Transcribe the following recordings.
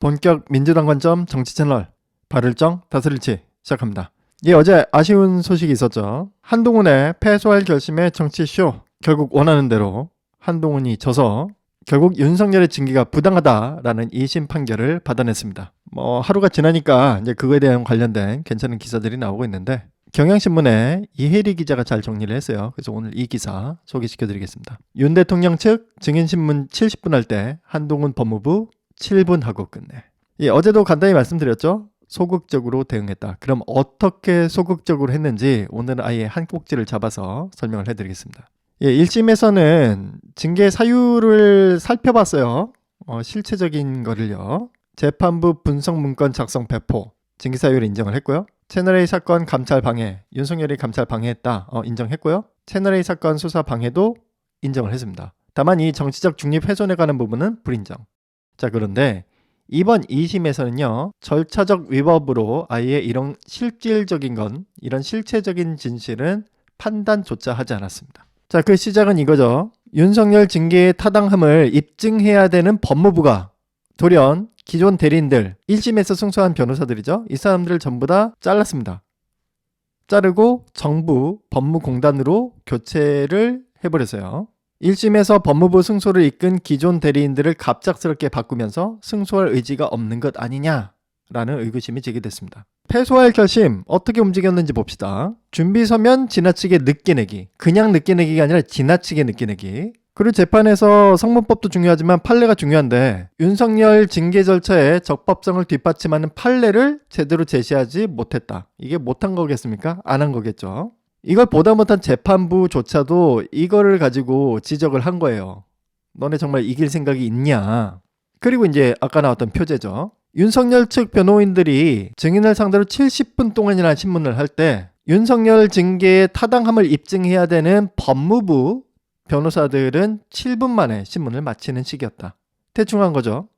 본격 민주당 관점 정치 채널 발을정 다스릴지 시작합니다. 어제 아쉬운 소식이 있었죠. 한동훈의 패소할 결심의 정치쇼, 결국 원하는 대로 한동훈이 져서 결국 윤석열의 징계가 부당하다라는 2심 판결을 받아냈습니다. 하루가 지나니까 이제 그거에 대한 관련된 괜찮은 기사들이 나오고 있는데, 경향신문에 이혜리 기자가 잘 정리를 했어요. 그래서 오늘 이 기사 소개시켜드리겠습니다. 윤 대통령 측 증인신문 70분 할 때 한동훈 법무부 7분 하고 끝내. 어제도 간단히 말씀드렸죠. 소극적으로 대응했다. 그럼 어떻게 소극적으로 했는지 오늘은 아예 한 꼭지를 잡아서 설명을 해드리겠습니다. 1심에서는 징계 사유를 살펴봤어요. 실체적인 거를요. 재판부 분석 문건 작성 배포, 징계 사유를 인정을 했고요. 채널A 사건 감찰 방해, 윤석열이 감찰 방해했다, 인정했고요. 채널A 사건 수사 방해도 인정을 했습니다. 다만 이 정치적 중립 훼손에 관한 부분은 불인정. 자, 그런데 이번 2심에서는요, 절차적 위법으로 아예 이런 실질적인 건, 이런 실체적인 진실은 판단조차 하지 않았습니다. 자, 그 시작은 이거죠. 윤석열 징계의 타당함을 입증해야 되는 법무부가 돌연 기존 대리인들, 1심에서 승소한 변호사들이죠. 이 사람들을 전부 다 잘랐습니다. 자르고 정부 법무공단으로 교체를 해버렸어요. 1심에서 법무부 승소를 이끈 기존 대리인들을 갑작스럽게 바꾸면서 승소할 의지가 없는 것 아니냐라는 의구심이 제기됐습니다. 패소할 결심 어떻게 움직였는지 봅시다. 준비 서면 지나치게 늦게 내기, 그냥 늦게 내기가 아니라 지나치게 늦게 내기. 그리고 재판에서 성문법도 중요하지만 판례가 중요한데, 윤석열 징계 절차의 적법성을 뒷받침하는 판례를 제대로 제시하지 못했다. 이게 못한 거겠습니까? 안 한 거겠죠. 이걸 보다 못한 재판부조차도 이거를 가지고 지적을 한 거예요. 너네 정말 이길 생각이 있냐. 그리고 이제 아까 나왔던 표제죠. 윤석열 측 변호인들이 증인을 상대로 70분 동안이나 신문을 할 때 윤석열 징계의 타당함을 입증해야 되는 법무부 변호사들은 7분 만에 신문을 마치는 시기였다. 대충한 거죠.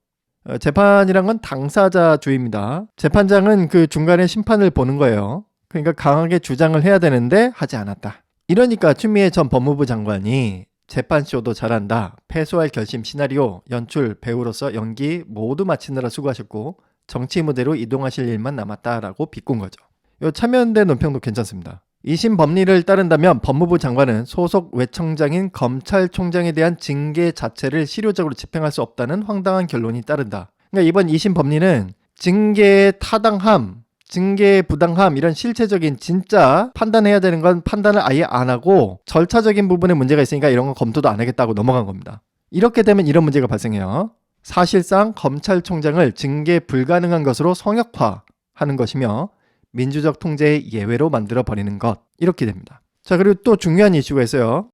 재판이란 건 당사자주의입니다. 재판장은 그 중간에 심판을 보는 거예요. 그러니까 강하게 주장을 해야 되는데 하지 않았다. 이러니까 추미애 전 법무부 장관이 재판쇼도 잘한다, 패소할 결심 시나리오, 연출, 배우로서 연기 모두 마치느라 수고하셨고 정치 무대로 이동하실 일만 남았다라고 비꼰 거죠. 요 참여연대 논평도 괜찮습니다. 2심 법리를 따른다면 법무부 장관은 소속 외청장인 검찰총장에 대한 징계 자체를 실효적으로 집행할 수 없다는 황당한 결론이 따른다. 그러니까 이번 2심 법리는 징계의 타당함, 징계의 부당함, 이런 실체적인 진짜 판단해야 되는 건 판단을 아예 안 하고 절차적인 부분에 문제가 있으니까 이런 건 검토도 안 하겠다고 넘어간 겁니다. 이렇게 되면 이런 문제가 발생해요. 사실상 검찰총장을 징계 불가능한 것으로 성역화하는 것이며 민주적 통제의 예외로 만들어버리는 것, 이렇게 됩니다. 자, 그리고 또 중요한 이슈가 있어요.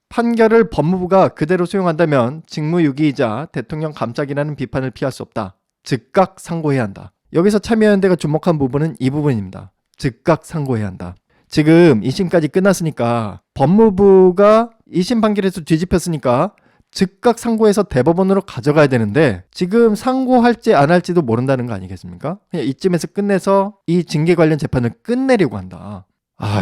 판결을 법무부가 그대로 수용한다면 직무유기이자 대통령 감짝이라는 비판을 피할 수 없다. 즉각 상고해야 한다. 여기서 참여연대가 주목한 부분은 이 부분입니다. 즉각 상고해야 한다. 지금 2심까지 끝났으니까 법무부가 2심 판결에서 뒤집혔으니까 즉각 상고해서 대법원으로 가져가야 되는데 지금 상고할지 안 할지도 모른다는 거 아니겠습니까? 그냥 이쯤에서 끝내서 이 징계 관련 재판을 끝내려고 한다.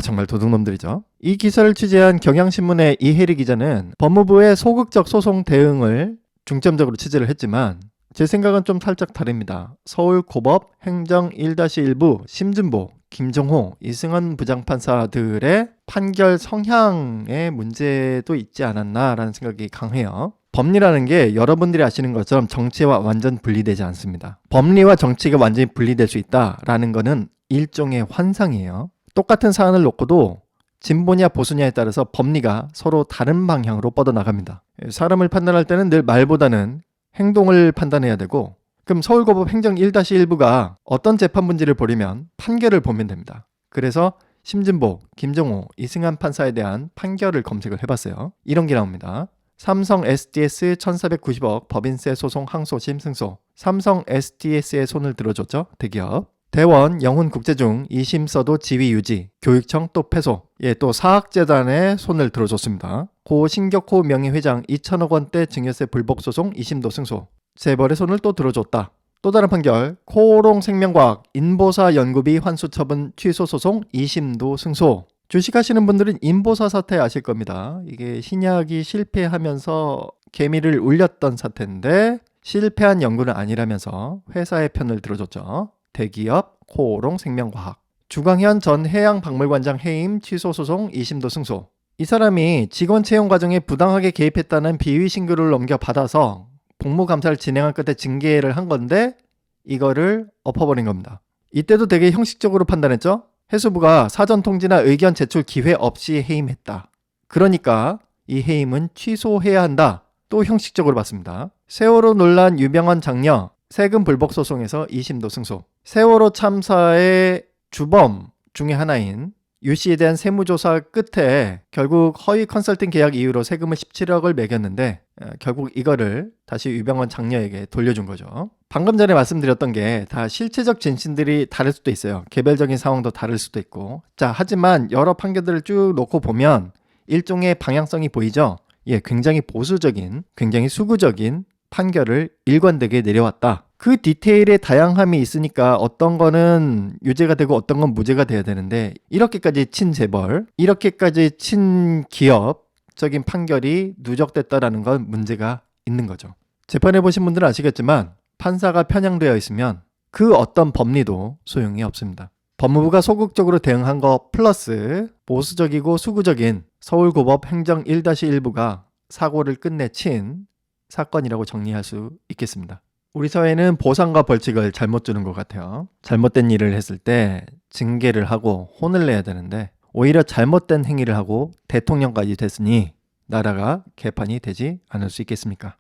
정말 도둑놈들이죠. 이 기사를 취재한 경향신문의 이혜리 기자는 법무부의 소극적 소송 대응을 중점적으로 취재를 했지만 제 생각은 좀 살짝 다릅니다. 서울고법 행정 1-1부 심준보, 김정호, 이승헌 부장판사들의 판결 성향에 문제도 있지 않았나라는 생각이 강해요. 법리라는 게 여러분들이 아시는 것처럼 정치와 완전 분리되지 않습니다. 법리와 정치가 완전히 분리될 수 있다라는 거는 일종의 환상이에요. 똑같은 사안을 놓고도 진보냐 보수냐에 따라서 법리가 서로 다른 방향으로 뻗어나갑니다. 사람을 판단할 때는 늘 말보다는 행동을 판단해야 되고, 그럼 서울고법 행정 1-1부가 어떤 재판분지를 벌이면 판결을 보면 됩니다. 그래서 심준보, 김정호, 이승환 판사에 대한 판결을 검색을 해봤어요. 이런 게 나옵니다. 삼성 SDS 1490억 법인세 소송 항소심 승소. 삼성 SDS의 손을 들어줬죠. 대기업. 대원 영훈국제중 2심 써도 지위 유지. 교육청 또 패소. 또 사학재단의 손을 들어줬습니다. 고 신격호 명예회장 2천억 원대 증여세 불복 소송 2심도 승소. 재벌의 손을 또 들어줬다. 또 다른 판결. 코롱생명과학 인보사 연구비 환수 처분 취소 소송 2심도 승소. 주식하시는 분들은 인보사 사태 아실 겁니다. 이게 신약이 실패하면서 개미를 울렸던 사태인데 실패한 연구는 아니라면서 회사의 편을 들어줬죠. 대기업 코오롱 생명과학. 주광현 전 해양박물관장 해임 취소 소송 2심도 승소. 이 사람이 직원 채용 과정에 부당하게 개입했다는 비위 신고를 넘겨받아서 복무감사를 진행한 끝에 징계를 한 건데 이거를 엎어버린 겁니다. 이때도 되게 형식적으로 판단했죠. 해수부가 사전 통지나 의견 제출 기회 없이 해임했다. 그러니까 이 해임은 취소해야 한다. 또 형식적으로 봤습니다. 세월호 논란 유병헌 장녀 세금 불복 소송에서 2심도 승소. 세월호 참사의 주범 중에 하나인 유 씨에 대한 세무조사 끝에 결국 허위 컨설팅 계약 이유로 세금을 17억을 매겼는데 결국 이거를 다시 유병헌 장녀에게 돌려준 거죠. 방금 전에 말씀드렸던 게 다 실체적 진실들이 다를 수도 있어요. 개별적인 상황도 다를 수도 있고. 자, 하지만 여러 판결들을 쭉 놓고 보면 일종의 방향성이 보이죠. 예, 굉장히 보수적인, 굉장히 수구적인 판결을 일관되게 내려왔다. 그 디테일의 다양함이 있으니까 어떤 거는 유죄가 되고 어떤 건 무죄가 돼야 되는데 이렇게까지 친재벌, 이렇게까지 친기업적인 판결이 누적됐다라는 건 문제가 있는 거죠. 재판해 보신 분들은 아시겠지만 판사가 편향되어 있으면 그 어떤 법리도 소용이 없습니다. 법무부가 소극적으로 대응한 거 플러스 보수적이고 수구적인 서울고법 행정 1-1부가 사고를 끝내 친 사건이라고 정리할 수 있겠습니다. 우리 사회는 보상과 벌칙을 잘못 주는 것 같아요. 잘못된 일을 했을 때 징계를 하고 혼을 내야 되는데 오히려 잘못된 행위를 하고 대통령까지 됐으니 나라가 개판이 되지 않을 수 있겠습니까?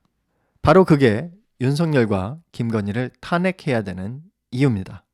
바로 그게 윤석열과 김건희를 탄핵해야 되는 이유입니다.